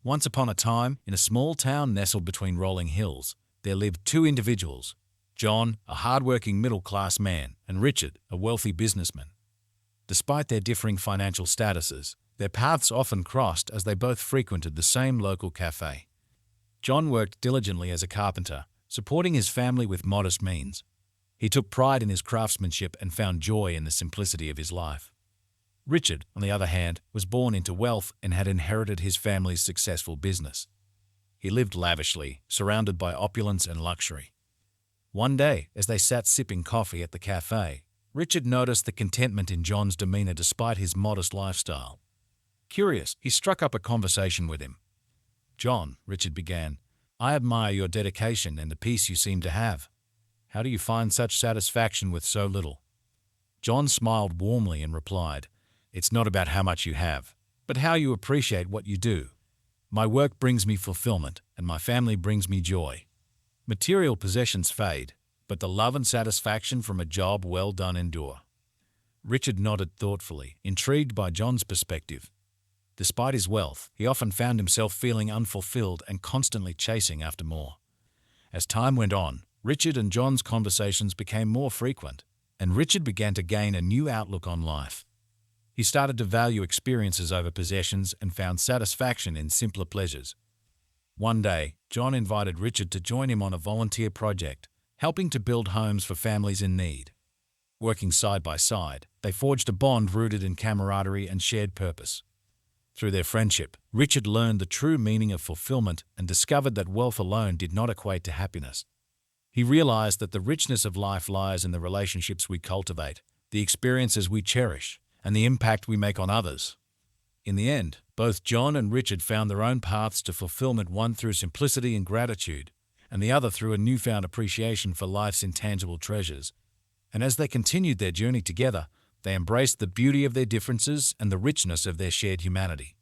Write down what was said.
Once upon a time, in a small town nestled between rolling hills, there lived two individuals, John, a hard-working middle-class man, and Richard, a wealthy businessman. Despite their differing financial statuses, their paths often crossed as they both frequented the same local cafe. John worked diligently as a carpenter, supporting his family with modest means. He took pride in his craftsmanship and found joy in the simplicity of his life. Richard, on the other hand, was born into wealth and had inherited his family's successful business. He lived lavishly, surrounded by opulence and luxury. One day, as they sat sipping coffee at the cafe, Richard noticed the contentment in John's demeanor despite his modest lifestyle. Curious, he struck up a conversation with him. "John," Richard began, "I admire your dedication and the peace you seem to have. How do you find such satisfaction with so little?" John smiled warmly and replied, "It's not about how much you have, but how you appreciate what you do. My work brings me fulfillment, and my family brings me joy. Material possessions fade, but the love and satisfaction from a job well done endure." Richard nodded thoughtfully, intrigued by John's perspective. Despite his wealth, he often found himself feeling unfulfilled and constantly chasing after more. As time went on, Richard and John's conversations became more frequent, and Richard began to gain a new outlook on life. He started to value experiences over possessions and found satisfaction in simpler pleasures. One day, John invited Richard to join him on a volunteer project, helping to build homes for families in need. Working side by side, they forged a bond rooted in camaraderie and shared purpose. Through their friendship, Richard learned the true meaning of fulfillment and discovered that wealth alone did not equate to happiness. He realized that the richness of life lies in the relationships we cultivate, the experiences we cherish, and the impact we make on others. In the end, both John and Richard found their own paths to fulfillment, one through simplicity and gratitude, and the other through a newfound appreciation for life's intangible treasures. And as they continued their journey together, they embraced the beauty of their differences and the richness of their shared humanity.